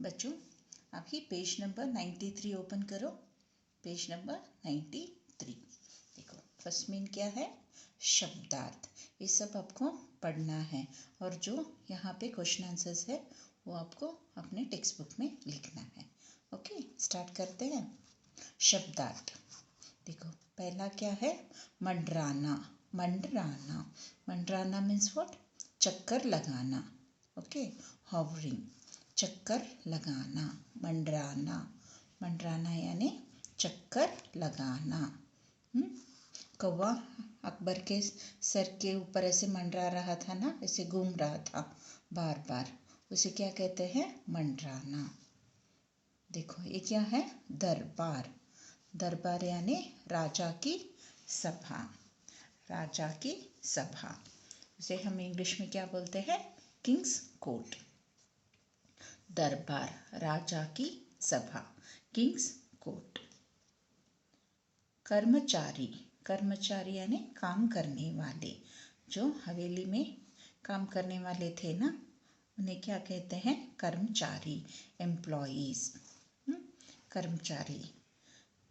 बच्चों अभी page number 93 open करो। पेज नंबर 93 देखो, फर्स्ट मीन क्या है? शब्दार्थ। ये सब आपको पढ़ना है और जो यहाँ पे क्वेश्चन आंसर्स है वो आपको अपने टेक्स्ट बुक में लिखना है। ओके, स्टार्ट करते हैं। शब्दार्थ देखो, पहला क्या है? मंडराना। मंडराना, मंडराना मीन्स व्हाट? चक्कर लगाना। ओके, हॉवरिंग, चक्कर लगाना। मंडराना, मंडराना यानी चक्कर लगाना। कौवा अकबर के सर के ऊपर ऐसे मंडरा रहा था ना, ऐसे घूम रहा था बार बार, उसे क्या कहते हैं? मंडराना। देखो ये क्या है? दरबार। दरबार यानी राजा की सभा। राजा की सभा, उसे हम इंग्लिश में क्या बोलते हैं? Kings court. दरबार, राजा की सभा, किंग्स कोर्ट। कर्मचारी, कर्मचारी यानी काम करने वाले। जो हवेली में काम करने वाले थे ना, उन्हें क्या कहते हैं? कर्मचारी, एम्प्लॉइज। कर्मचारी,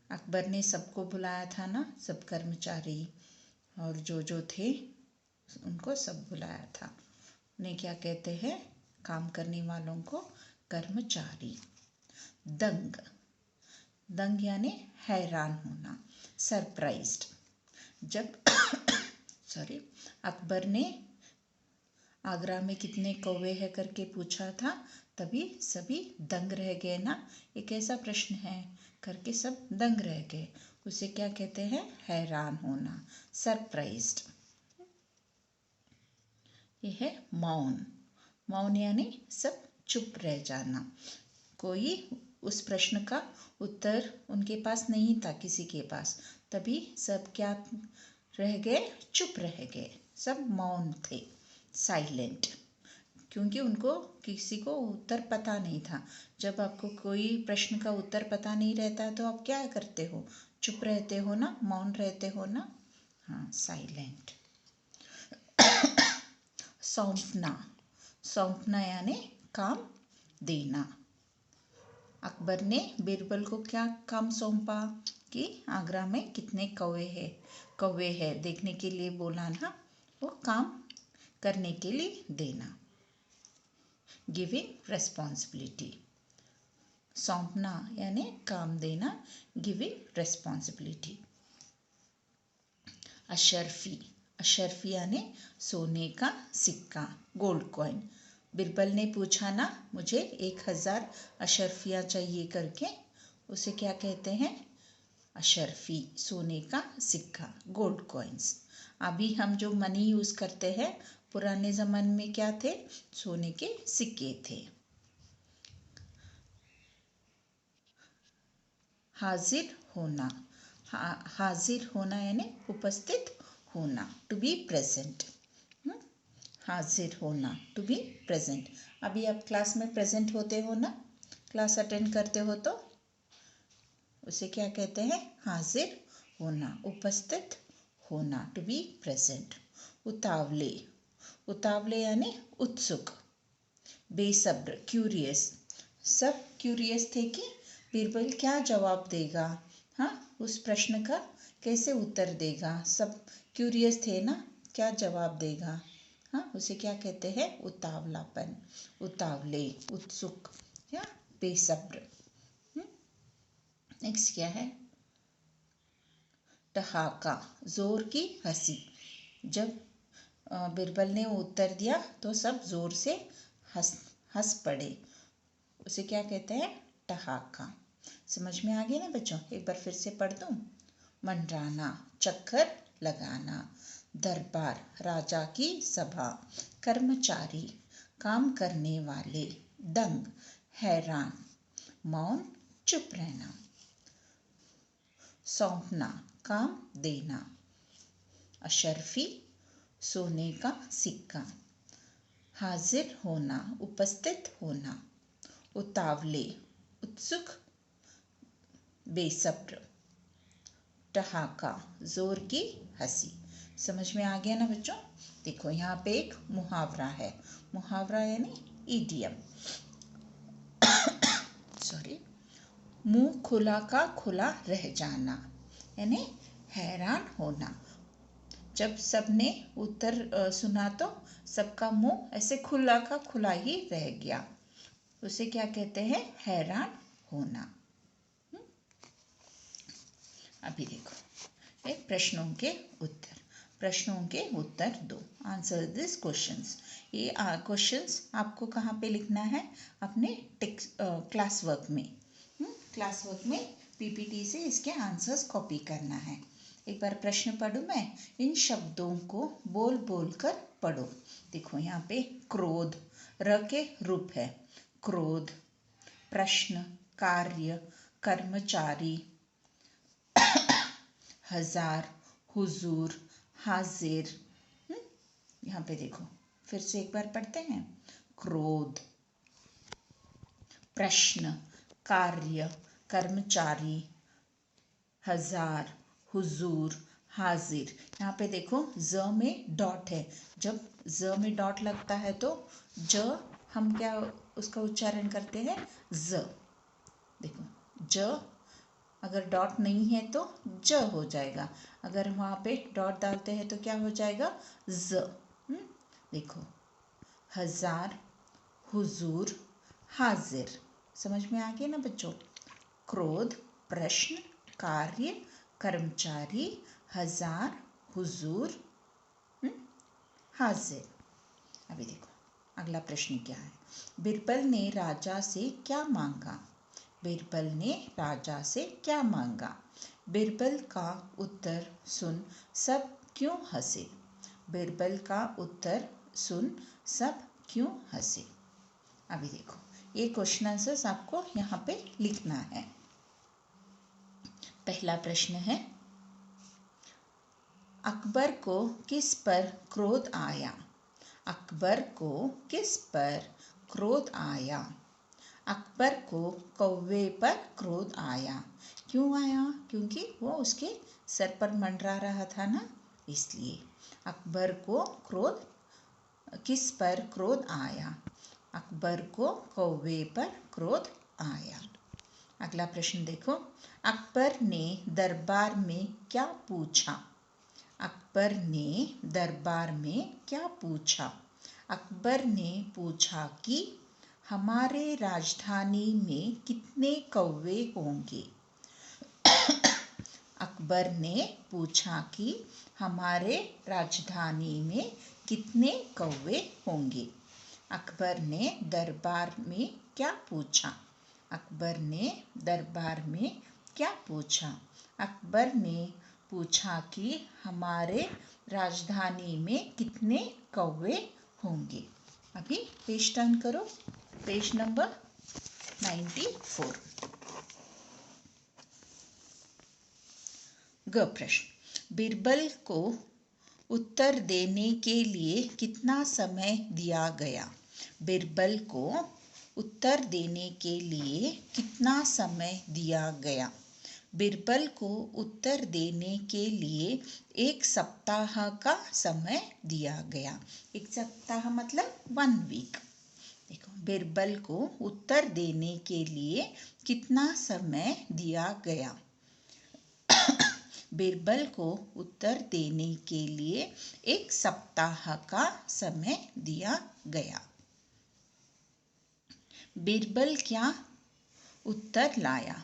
अकबर ने सबको बुलाया था ना, सब कर्मचारी और जो थे उनको सब बुलाया था। उन्हें क्या कहते हैं? काम करने वालों को कर्मचारी। दंग, दंग यानी हैरान होना, सरप्राइज्ड। जब अकबर ने आगरा में कितने कौवे हैं करके पूछा था, तभी सभी दंग रह गए ना, ये कैसा प्रश्न है करके सब दंग रह गए। उसे क्या कहते हैं? हैरान होना, सरप्राइज्ड। ये है मौन। मौन यानी सब चुप रह जाना। कोई उस प्रश्न का उत्तर उनके पास नहीं था, किसी के पास, तभी सब क्या रह गए? चुप रह गए, सब मौन थे, साइलेंट। क्योंकि उनको किसी को उत्तर पता नहीं था। जब आपको कोई प्रश्न का उत्तर पता नहीं रहता तो आप क्या करते हो? चुप रहते हो ना, मौन रहते हो ना। हाँ, साइलेंट। सौंपना, सौंपना यानी काम देना। अकबर ने बीरबल को क्या काम सौंपा कि आगरा में कितने कौवे हैं देखने के लिए बोला ना, वो काम करने के लिए देना। गिविंग रेस्पॉन्सिबिलिटी, सौंपना यानी काम देना, गिविंग रेस्पॉन्सिबिलिटी। अशर्फी, अशर्फी यानी सोने का सिक्का, गोल्ड कॉइन। बीरबल ने पूछा ना, मुझे 1000 अशर्फियाँ चाहिए करके, उसे क्या कहते हैं? अशर्फी, सोने का सिक्का, गोल्ड कॉइन्स। अभी हम जो मनी यूज करते हैं, पुराने ज़माने में क्या थे? सोने के सिक्के थे। हाजिर होना, हाजिर होना यानी उपस्थित होना, टू बी प्रेजेंट। हाजिर होना, टू बी प्रेजेंट। अभी आप क्लास में प्रेजेंट होते हो ना, क्लास अटेंड करते हो तो उसे क्या कहते हैं? हाजिर होना, उपस्थित होना, टू बी प्रेजेंट। उतावले, उतावले यानी उत्सुक, बेसब्र, क्यूरियस। सब क्यूरियस थे कि बीरबल क्या जवाब देगा, हाँ, उस प्रश्न का कैसे उत्तर देगा। सब क्यूरियस थे ना, क्या जवाब देगा। हाँ, उसे क्या कहते हैं? उतावलापन, उतावले, उत्सुक या बेसब्र। नेक्स्ट क्या है? ठहाका, जोर की हंसी। जब बीरबल ने उत्तर दिया तो सब जोर से हंस पड़े, उसे क्या कहते हैं? ठहाका। समझ में आ गया ना बच्चों? एक बार फिर से पढ़ दूं। मंडराना, चक्कर लगाना। दरबार, राजा की सभा। कर्मचारी, काम करने वाले। दंग, हैरान। मौन, चुप रहना। सौंपना, काम देना। अशर्फी, सोने का सिक्का। हाजिर होना, उपस्थित होना। उतावले, उत्सुक, बेसब्र। ठहाका, जोर की हंसी। समझ में आ गया ना बच्चों? देखो यहाँ पे एक मुहावरा है, मुहावरा यानी इडियम। पे मुंह खुला का खुला रह जाना, यानी हैरान होना। जब सबने उत्तर सुना तो सबका मुंह ऐसे खुला का खुला ही रह गया, उसे क्या कहते हैं? हैरान होना। अभी देखो एक प्रश्नों के उत्तर। प्रश्नों के उत्तर दो। Answer this questions. ये क्वेश्चंस आपको कहाँ पे लिखना है? अपने क्लास वर्क में। क्लास वर्क में पीपीटी से इसके आंसर्स कॉपी करना है। एक बार प्रश्न पढ़ूं मैं। इन शब्दों को बोल बोल कर पढ़ो। देखो यहाँ पे क्रोध, र के रूप है। क्रोध, प्रश्न, कार्य, कर्मचारी, हजार, हुजूर, हाजिर। यहाँ पे देखो फिर से एक बार पढ़ते हैं। क्रोध, प्रश्न, कार्य, कर्मचारी, हजार, हुजूर, हाजिर। यहाँ पे देखो ज में डॉट है। जब ज में डॉट लगता है तो ज हम क्या उसका उच्चारण करते हैं? ज। देखो ज अगर डॉट नहीं है तो ज हो जाएगा, अगर वहाँ पे डॉट डालते हैं तो क्या हो जाएगा? ज। देखो हजार, हुजूर, हाजिर। समझ में आ गया ना बच्चों? क्रोध, प्रश्न, कार्य, कर्मचारी, हजार, हुजूर, हाजिर। अभी देखो अगला प्रश्न क्या है? बिरबल ने राजा से क्या मांगा? बिरबल ने राजा से क्या मांगा? बिरबल का उत्तर सुन सब क्यों हंसे? बिरबल का उत्तर सुन सब क्यों हंसे? अभी देखो ये क्वेश्चन आंसर्स आपको यहाँ पे लिखना है। पहला प्रश्न है, अकबर को किस पर क्रोध आया? अकबर को किस पर क्रोध आया? अकबर को कौवे पर क्रोध आया। क्यों आया? क्योंकि वो उसके सर पर मंडरा रहा था ना, इसलिए। अकबर को किस पर क्रोध आया? अकबर को कौवे पर क्रोध आया। अगला प्रश्न देखो, अकबर ने दरबार में क्या पूछा? अकबर ने दरबार में क्या पूछा? अकबर ने पूछा कि हमारे राजधानी में कितने कौवे होंगे? अकबर ने पूछा कि हमारे राजधानी में कितने कौवे होंगे? अकबर ने दरबार में क्या पूछा? अकबर ने दरबार में क्या पूछा? अकबर ने पूछा कि हमारे राजधानी में कितने कौवे होंगे? अभी पेज टर्न करो, पेज नंबर 94। ग प्रश्न, बिरबल को उत्तर देने के लिए कितना समय दिया गया? बिरबल को उत्तर देने के लिए कितना समय दिया गया? बिरबल को उत्तर देने के लिए 1 सप्ताह का समय दिया गया। 1 सप्ताह मतलब 1 वीक। देखो बिरबल को उत्तर देने के लिए कितना समय दिया गया? बिरबल को उत्तर देने के लिए 1 सप्ताह का समय दिया गया। बिरबल क्या उत्तर लाया?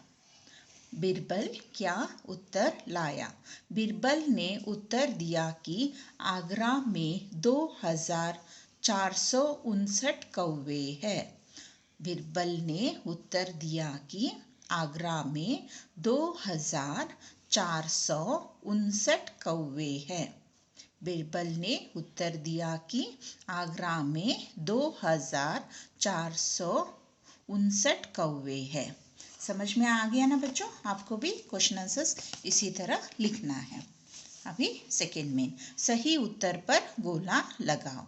बिरबल क्या उत्तर लाया? बिरबल ने उत्तर दिया कि आगरा में 2459 कौवे हैं। बिरबल ने उत्तर दिया कि आगरा में 2459 कौवे हैं। बिरबल ने उत्तर दिया कि आगरा में 2459 कौवे हैं। समझ में आ गया ना बच्चों? आपको भी क्वेश्चन आंसर्स इसी तरह लिखना है। अभी सेकेंड में सही उत्तर पर गोला लगाओ।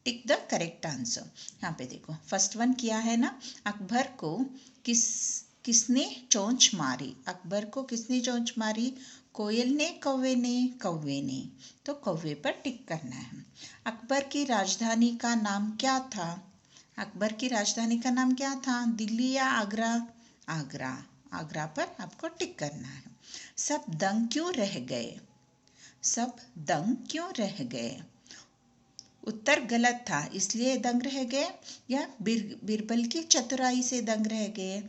Tick the correct answer. यहाँ पे देखो फर्स्ट वन किया है ना, अकबर को किसने चोंच मारी? अकबर को किसने चोंच मारी? कोयल ने, कौवे ने? कौवे ने। तो कौवे पर टिक करना है। अकबर की राजधानी का नाम क्या था? अकबर की राजधानी का नाम क्या था? दिल्ली या आगरा? आगरा। आगरा पर आपको टिक करना है। सब दंग क्यों रह गए? सब दंग क्यों रह गए? उत्तर गलत था इसलिए दंग रह गए, या बीरबल की चतुराई से दंग रह गए?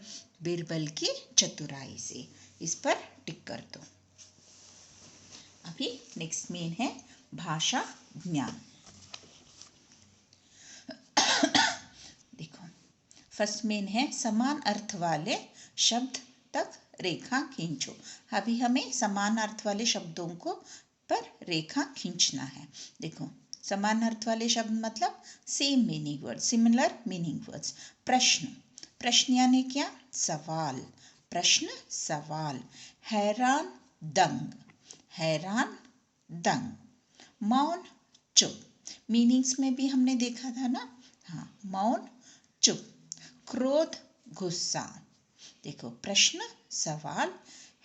बीरबल की चतुराई से। इस पर टिक कर दो। अभी नेक्स्ट मेन है भाषा ज्ञान। देखो, फर्स्ट मेन है समान अर्थ वाले शब्द तक रेखा खींचो। अभी हमें समान अर्थ वाले शब्दों को पर रेखा खींचना है। देखो, समान अर्थ वाले शब्द मतलब same meaning word, similar meaning words. प्रश्न, प्रश्न यानी क्या? सवाल। प्रश्न सवाल। हैरान दंग, हैरान दंग। मौन चुप, मीनिंग्स में भी हमने देखा था ना। हाँ, मौन चुप। क्रोध गुस्सा। देखो, प्रश्न सवाल,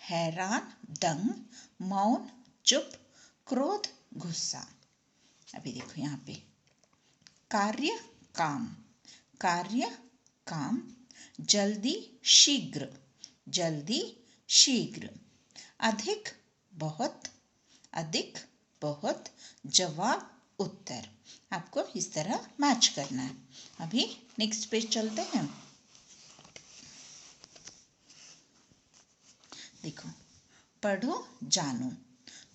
हैरान दंग, मौन चुप, क्रोध गुस्सा। अभी देखो यहाँ पे कार्य काम, कार्य काम। जल्दी शीघ्र, जल्दी शीघ्र। अधिक बहुत, अधिक बहुत। जवाब उत्तर। आपको इस तरह मैच करना है। अभी नेक्स्ट पेज चलते हैं। देखो, पढ़ो जानो,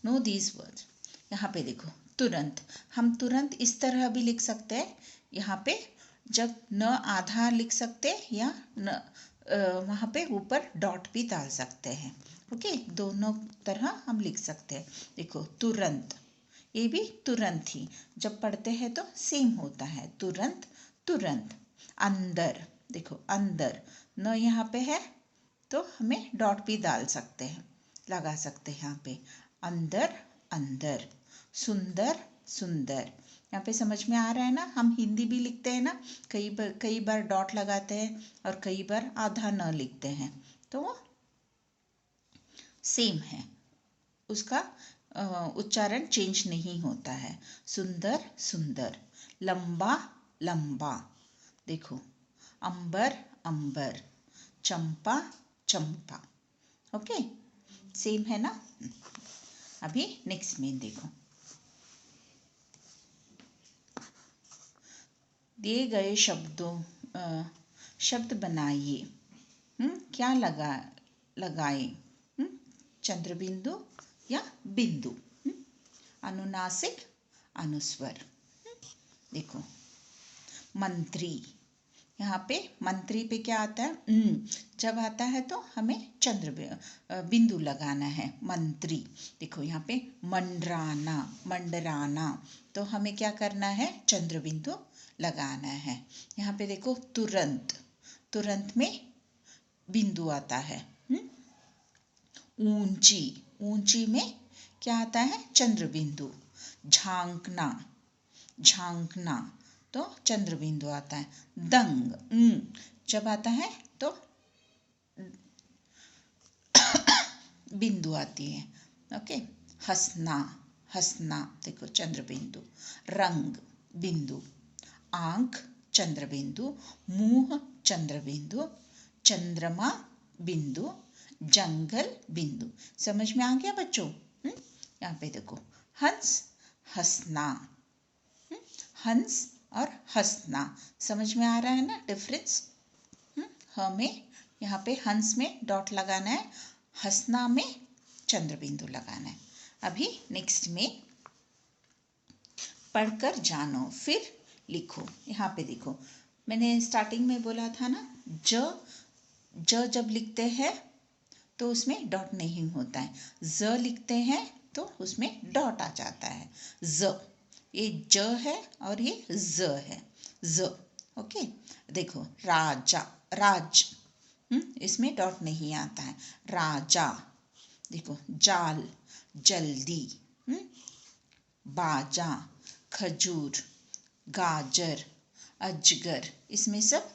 नो दीज वर्ड्स। यहाँ पे देखो, तुरंत। हम तुरंत इस तरह भी लिख सकते हैं। यहाँ पे जब न आधा लिख सकते हैं या न वहाँ पे ऊपर डॉट भी डाल सकते हैं। ओके, दोनों तरह हम लिख सकते हैं। देखो, तुरंत, ये भी तुरंत ही जब पढ़ते हैं तो सेम होता है, तुरंत तुरंत। अंदर, देखो अंदर, न यहाँ पे है तो हमें डॉट भी डाल सकते हैं, लगा सकते हैं यहाँ पे। अंदर अंदर। सुंदर सुंदर। यहाँ पे समझ में आ रहा है ना? हम हिंदी भी लिखते हैं ना, कई बार डॉट लगाते हैं और कई बार आधा न लिखते हैं, तो वो सेम है, उसका उच्चारण चेंज नहीं होता है। सुंदर सुंदर। लंबा लंबा। देखो, अंबर अंबर। चंपा चंपा। ओके, सेम है ना? अभी नेक्स्ट में देखो, दिए गए शब्द बनाइए। क्या लगाए? चंद्रबिंदु या बिंदु। अनुनासिक, अनुस्वर। देखो, मंत्री, यहाँ पे मंत्री पे क्या आता है? जब आता है तो हमें बिंदु लगाना है, मंत्री। देखो यहाँ पे मंडराना, मंडराना, तो हमें क्या करना है? चंद्र बिंदु लगाना है। यहाँ पे देखो, तुरंत, तुरंत में बिंदु आता है। ऊंची, ऊंची में क्या आता है? चंद्र बिंदु। झांकना, झांकना, तो चंद्र बिंदु आता है। दंग, जब आता है तो बिंदु आती है। ओके, हंसना, हंसना, देखो चंद्र बिंदु। रंग, बिंदु। आंख, चंद्र बिंदु। मुंह, चंद्र बिंदु। चंद्रमा, बिंदु। जंगल, बिंदु। समझ में आ गया बच्चों? यहाँ पे देखो, हंस, हंसना। हंस और हंसना, समझ में आ रहा है ना डिफरेंस? हमें यहाँ पे हंस में डॉट लगाना है, हंसना में चंद्र बिंदु लगाना है। अभी नेक्स्ट में पढ़कर जानो फिर लिखो। यहाँ पे देखो, मैंने स्टार्टिंग में बोला था ना, ज जब लिखते हैं तो उसमें डॉट नहीं होता है, ज लिखते हैं तो उसमें डॉट आ जाता है। ज, ये ज है और ये ज है, ज। ओके, देखो, राजा, राज, इसमें डॉट नहीं आता है। राजा। देखो, जाल, जल्दी। बाजा, खजूर, गाजर, अजगर, इसमें सब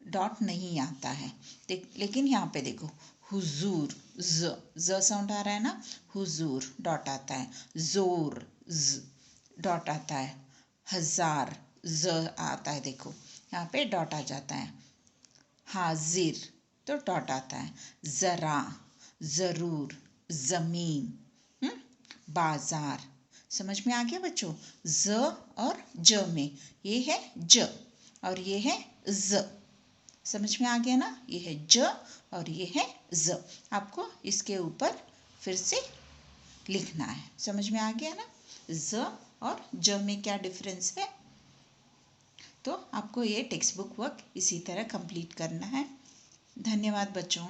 डॉट नहीं आता है। लेकिन यहाँ पे देखो, हुजूर, ज साउंड आ रहा है ना, हुजूर, डॉट आता है। जोर, ज, डॉट आता है। हजार, ज आता है, देखो यहाँ पे डॉट आ जाता है। हाजिर तो डॉट आता है। ज़रा, ज़रूर, ज़मीन, बाजार। समझ में आ गया बच्चों? ज और ज में ये है ज और ये है ज। समझ में आ गया ना? ये है ज और ये है ज। आपको इसके ऊपर फिर से लिखना है। समझ में आ गया ना? ज और ज में क्या डिफरेंस है? तो आपको ये टेक्स्ट बुक वर्क इसी तरह कंप्लीट करना है। धन्यवाद बच्चों।